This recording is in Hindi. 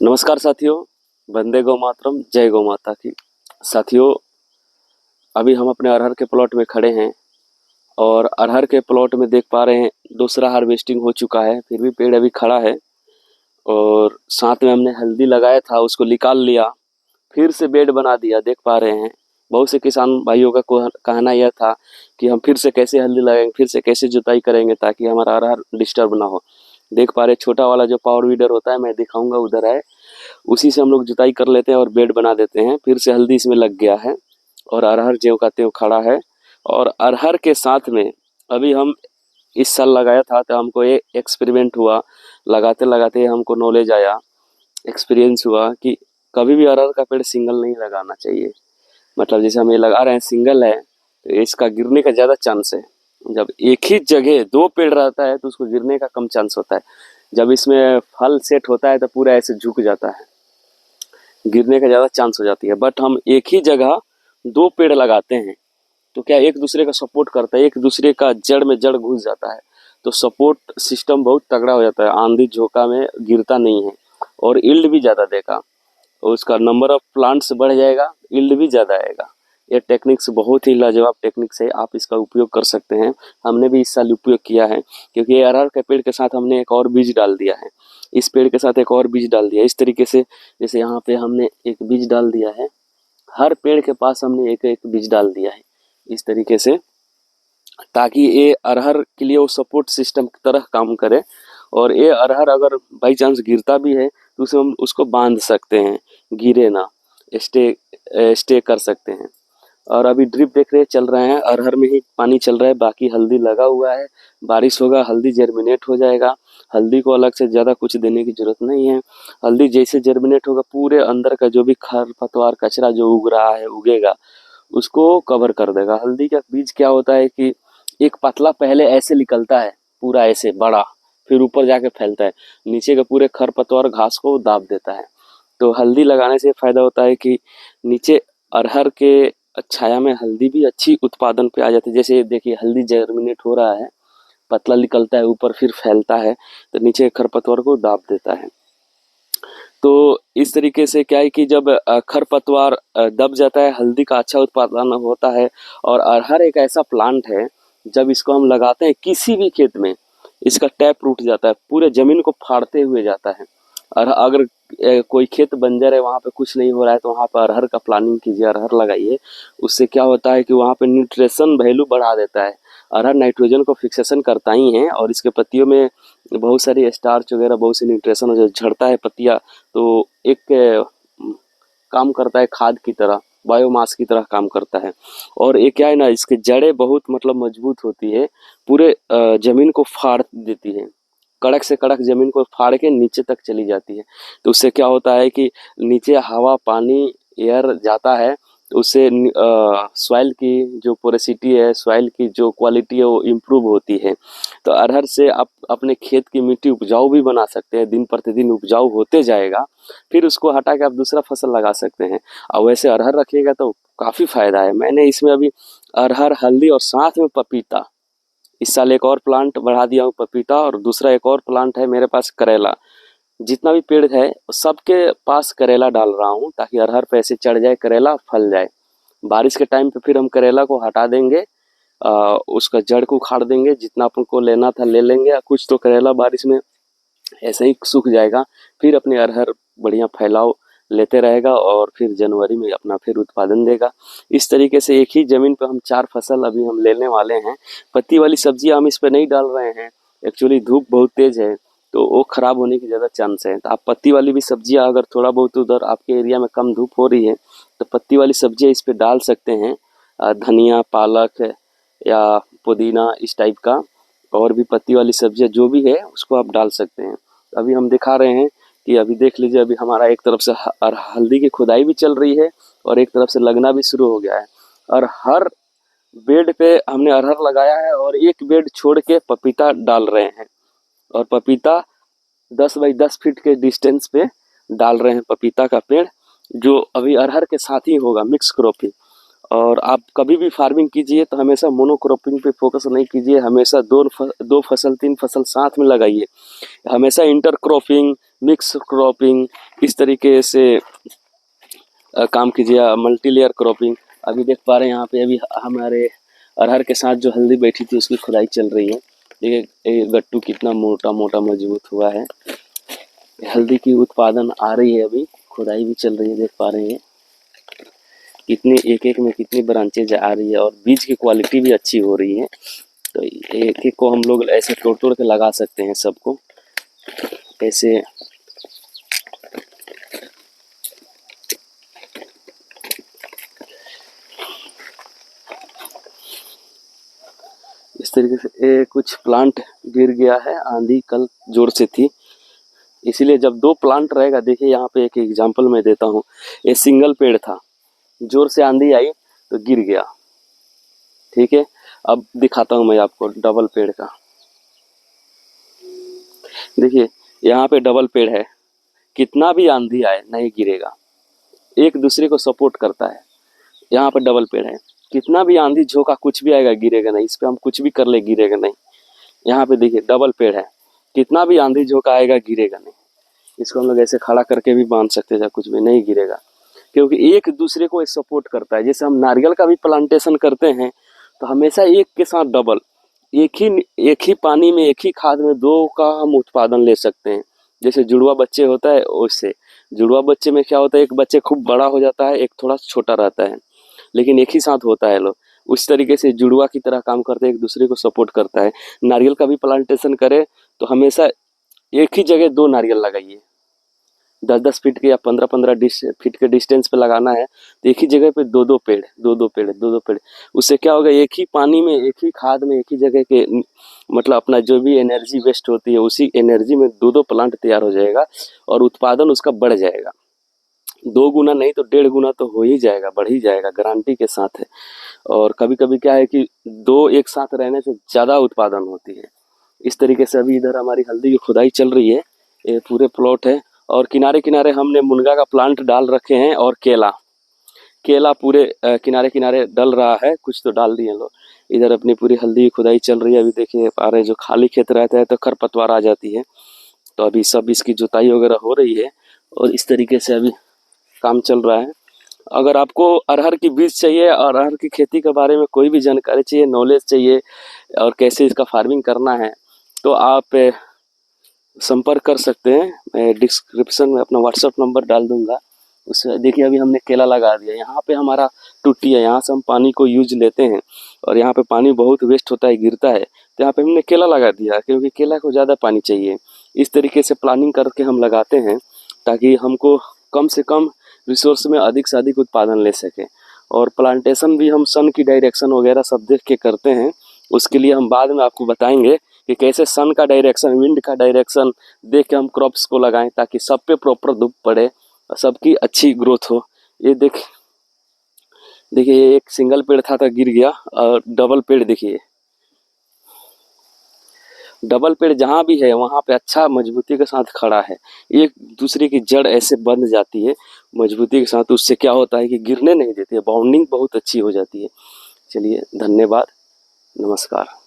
नमस्कार साथियों, वंदे गौ मातरम, जय गौ माता की। साथियों, अभी हम अपने अरहर के प्लॉट में खड़े हैं और अरहर के प्लॉट में देख पा रहे हैं दूसरा हार्वेस्टिंग हो चुका है, फिर भी पेड़ अभी खड़ा है। और साथ में हमने हल्दी लगाया था, उसको निकाल लिया, फिर से बेड बना दिया। देख पा रहे हैं बहुत से किसान भाइयों का कहना यह था कि हम फिर से कैसे हल्दी लगाएंगे, फिर से कैसे जुताई करेंगे ताकि हमारा अरहर डिस्टर्ब ना हो। देख पा रहे छोटा वाला जो पावर वीडर होता है, मैं दिखाऊंगा, उधर है, उसी से हम लोग जुताई कर लेते हैं और बेड बना देते हैं। फिर से हल्दी इसमें लग गया है और अरहर ज्यों का त्यों खड़ा है। और अरहर के साथ में अभी हम इस साल लगाया था तो हमको ये एक्सपेरिमेंट हुआ, लगाते लगाते हमको नॉलेज आया, एक्सपीरियंस हुआ कि कभी भी अरहर का पेड़ सिंगल नहीं लगाना चाहिए। मतलब जैसे हम ये लगा रहे हैं सिंगल है तो इसका गिरने का ज़्यादा चांस है। जब एक ही जगह दो पेड़ रहता है तो उसको गिरने का कम चांस होता है। जब इसमें फल सेट होता है तो पूरा ऐसे झुक जाता है, गिरने का ज़्यादा चांस हो जाती है। बट हम एक ही जगह दो पेड़ लगाते हैं तो क्या एक दूसरे का सपोर्ट करता है, एक दूसरे का जड़ में जड़ घुस जाता है, तो सपोर्ट सिस्टम बहुत तगड़ा हो जाता है, आंधी झोंका में गिरता नहीं है और यील्ड भी ज़्यादा देगा, और उसका नंबर ऑफ प्लांट्स बढ़ जाएगा, यील्ड भी ज़्यादा आएगा। ये टेक्निक्स बहुत ही लाजवाब टेक्निक्स है, आप इसका उपयोग कर सकते हैं। हमने भी इस साल उपयोग किया है, क्योंकि ये अरहर के पेड़ के साथ हमने एक और बीज डाल दिया है, इस पेड़ के साथ एक और बीज डाल दिया। इस तरीके से जैसे यहाँ पे हमने एक बीज डाल दिया है, हर पेड़ के पास हमने एक एक बीज डाल दिया है इस तरीके से, ताकि ये अरहर के लिए वो सपोर्ट सिस्टम की तरह काम करे। और ये अरहर अगर बाई चांस गिरता भी है तो उसे हम उसको बांध सकते हैं, गिरे ना, स्टे कर सकते हैं। और अभी ड्रिप देख रहे चल रहे हैं, अरहर में ही पानी चल रहा है, बाकी हल्दी लगा हुआ है। बारिश होगा, हल्दी जर्मिनेट हो जाएगा। हल्दी को अलग से ज़्यादा कुछ देने की ज़रूरत नहीं है। हल्दी जैसे जर्मिनेट होगा, पूरे अंदर का जो भी खरपतवार कचरा जो उग रहा है, उगेगा, उसको कवर कर देगा। हल्दी का बीज क्या होता है कि एक पतला पहले ऐसे निकलता है, पूरा ऐसे बड़ा, फिर ऊपर जाके फैलता है, नीचे के पूरे खरपतवार घास को दाब देता है। तो हल्दी लगाने से फ़ायदा होता है कि नीचे अरहर के छाया में हल्दी भी अच्छी उत्पादन पे आ जाती है। जैसे देखिए हल्दी जर्मिनेट हो रहा है, पतला निकलता है, ऊपर फिर फैलता है, तो नीचे खरपतवार को दाब देता है। तो इस तरीके से क्या है कि जब खरपतवार दब जाता है, हल्दी का अच्छा उत्पादन होता है। और अरहर एक ऐसा प्लांट है, जब इसको हम लगाते हैं किसी भी खेत में, इसका टैप रूट जाता है, पूरे जमीन को फाड़ते हुए जाता है। और अगर कोई खेत बंजर है, वहाँ पे कुछ नहीं हो रहा है, तो वहाँ पर अरहर का प्लानिंग कीजिए, अरहर लगाइए। उससे क्या होता है कि वहाँ पे न्यूट्रिशन वैल्यू बढ़ा देता है। अरहर नाइट्रोजन को फिक्सेशन करता ही है, और इसके पत्तियों में बहुत सारी स्टार्च वगैरह, बहुत सी न्यूट्रिशन जो झड़ता है पत्तियाँ, तो एक काम करता है खाद की तरह, बायोमास की तरह काम करता है। और ये क्या है ना, इसके जड़ें बहुत मतलब मजबूत होती है, पूरे जमीन को फाड़ देती है, कड़क से कड़क जमीन को फाड़ के नीचे तक चली जाती है। तो उससे क्या होता है कि नीचे हवा, पानी, एयर जाता है, तो उससे सॉइल की जो पोरेसिटी है, सॉइल की जो क्वालिटी है, वो इम्प्रूव होती है। तो अरहर से आप अपने खेत की मिट्टी उपजाऊ भी बना सकते हैं, दिन प्रतिदिन उपजाऊ होते जाएगा, फिर उसको हटा के आप दूसरा फसल लगा सकते हैं। और वैसे अरहर रखिएगा तो काफ़ी फायदा है। मैंने इसमें अभी अरहर, हल्दी और साथ में पपीता, इस साल एक और प्लांट बढ़ा दिया हूँ, पपीता, और दूसरा एक और प्लांट है मेरे पास करेला। जितना भी पेड़ है सबके पास करेला डाल रहा हूँ, ताकि अरहर पे ऐसे चढ़ जाए, करेला फल जाए। बारिश के टाइम पे फिर हम करेला को हटा देंगे, उसका जड़ को उखाड़ देंगे, जितना अपन को लेना था ले लेंगे, कुछ तो करेला बारिश में ऐसे ही सूख जाएगा। फिर अपने अरहर बढ़िया फैलाव लेते रहेगा और फिर जनवरी में अपना फिर उत्पादन देगा। इस तरीके से एक ही ज़मीन पर हम 4 फसल अभी हम लेने वाले हैं। पत्ती वाली सब्जियां हम इस पे नहीं डाल रहे हैं, एक्चुअली धूप बहुत तेज़ है, तो वो खराब होने की ज़्यादा चांस है। तो आप पत्ती वाली भी सब्जियां, अगर थोड़ा बहुत उधर आपके एरिया में कम धूप हो रही है, तो पत्ती वाली सब्जियां इस पे डाल सकते हैं। धनिया, पालक या पुदीना, इस टाइप का, और भी पत्ती वाली सब्जियां जो भी है उसको आप डाल सकते हैं। अभी हम दिखा रहे हैं कि अभी देख लीजिए, अभी हमारा एक तरफ से हल्दी की खुदाई भी चल रही है और एक तरफ से लगना भी शुरू हो गया है। और हर बेड पे हमने अरहर लगाया है और एक बेड छोड़ के पपीता डाल रहे हैं। और पपीता 10 बाई 10 फीट के डिस्टेंस पे डाल रहे हैं पपीता का पेड़, जो अभी अरहर के साथ ही होगा, मिक्स क्रॉपिंग। और आप कभी भी फार्मिंग कीजिए तो हमेशा मोनोक्रॉपिंग पे फोकस नहीं कीजिए, हमेशा दो फसल 3 फसल साथ में लगाइए। हमेशा इंटरक्रॉपिंग, मिक्स क्रॉपिंग, इस तरीके से काम कीजिए, मल्टी लेयर क्रॉपिंग। अभी देख पा रहे हैं यहाँ पे अभी हमारे अरहर के साथ जो हल्दी बैठी थी उसकी खुदाई चल रही है। देखिए ये गट्टू कितना मोटा मोटा मजबूत हुआ है। हल्दी की उत्पादन आ रही है, अभी खुदाई भी चल रही है, देख पा रहे हैं कितनी एक एक में कितनी ब्रांचेज आ रही है और बीज की क्वालिटी भी अच्छी हो रही है। तो एक एक को हम लोग ऐसे तोड़ तोड़ के लगा सकते हैं सबको ऐसे। इस तरीके से कुछ प्लांट गिर गया है, आंधी कल जोर से थी, इसीलिए जब दो प्लांट रहेगा, देखिए यहाँ पे एक एग्जांपल मैं देता हूँ। ये सिंगल पेड़ था, जोर से आंधी आई तो गिर गया, ठीक है। अब दिखाता हूँ मैं आपको डबल पेड़ का। देखिए यहाँ पे डबल पेड़ है, कितना भी आंधी आए नहीं गिरेगा, एक दूसरे को सपोर्ट करता है। यहाँ पर डबल पेड़ है, कितना भी आंधी झोंका कुछ भी आएगा गिरेगा नहीं, इस पे हम कुछ भी कर ले गिरेगा नहीं। यहाँ पे देखिए डबल पेड़ है, कितना भी आंधी झोंका आएगा गिरेगा नहीं। इसको हम लोग ऐसे खड़ा करके भी बांध सकते हैं, कुछ भी नहीं गिरेगा, क्योंकि एक दूसरे को सपोर्ट करता है। जैसे हम नारियल का भी प्लांटेशन करते हैं तो हमेशा एक के साथ डबल, एक ही पानी में एक ही खाद में दो का हम उत्पादन ले सकते हैं। जैसे जुड़वा बच्चे होता है, उससे जुड़वा बच्चे में क्या होता है, एक बच्चे खूब बड़ा हो जाता है, एक थोड़ा छोटा रहता है, लेकिन एक ही साथ होता है लोग। उस तरीके से जुड़वा की तरह काम करते हैं, एक दूसरे को सपोर्ट करता है। नारियल का भी प्लांटेशन करे तो हमेशा एक ही जगह दो नारियल लगाइए, 10-10 फीट के या 15-15 फीट के डिस्टेंस पे लगाना है, तो एक ही जगह पे दो दो पेड़। उससे क्या होगा, एक ही पानी में एक ही खाद में एक ही जगह के मतलब अपना जो भी एनर्जी वेस्ट होती है उसी एनर्जी में दो प्लांट तैयार हो जाएगा और उत्पादन उसका बढ़ जाएगा। 2 गुना नहीं तो 1.5 गुना तो हो ही जाएगा, बढ़ ही जाएगा, गारंटी के साथ है। और कभी कभी क्या है कि दो एक साथ रहने से ज़्यादा उत्पादन होती है। इस तरीके से अभी इधर हमारी हल्दी की खुदाई चल रही है, ये पूरे प्लॉट है और किनारे किनारे हमने मुनगा का प्लांट डाल रखे हैं और केला पूरे किनारे किनारे डल रहा है, कुछ तो डाल दिए लोग। इधर अपनी पूरी हल्दी की खुदाई चल रही है। अभी देखिए पा रहे, जो खाली खेत रहता है तो खरपतवार आ जाती है, तो अभी सब इसकी जुताई वगैरह हो रही है और इस तरीके से अभी काम चल रहा है। अगर आपको अरहर की बीज चाहिए और अरहर की खेती के बारे में कोई भी जानकारी चाहिए, नॉलेज चाहिए और कैसे इसका फार्मिंग करना है, तो आप संपर्क कर सकते हैं। मैं डिस्क्रिप्शन में अपना व्हाट्सएप नंबर डाल दूंगा, उससे देखिए अभी हमने केला लगा दिया। यहाँ पे हमारा टूटी है, यहाँ से हम पानी को यूज लेते हैं और यहाँ पे पानी बहुत वेस्ट होता है, गिरता है, तो यहाँ पे हमने केला लगा दिया क्योंकि केला को ज़्यादा पानी चाहिए। इस तरीके से प्लानिंग करके हम लगाते हैं ताकि हमको कम से कम रिसोर्स में अधिक से अधिक उत्पादन ले सकें। और प्लांटेशन भी हम सन की डायरेक्शन वगैरह सब देख के करते हैं, उसके लिए हम बाद में आपको बताएंगे कि कैसे सन का डायरेक्शन, विंड का डायरेक्शन देख के हम क्रॉप्स को लगाएं ताकि सब पे प्रॉपर धूप पड़े और सबकी अच्छी ग्रोथ हो। ये देखिए एक सिंगल पेड़ था तो गिर गया, और डबल पेड़ देखिए, डबल पेड़ जहाँ भी है वहाँ पे अच्छा मजबूती के साथ खड़ा है। एक दूसरे की जड़ ऐसे बंध जाती है मजबूती के साथ, उससे क्या होता है कि गिरने नहीं देती है, बाउंडिंग बहुत अच्छी हो जाती है। चलिए धन्यवाद, नमस्कार।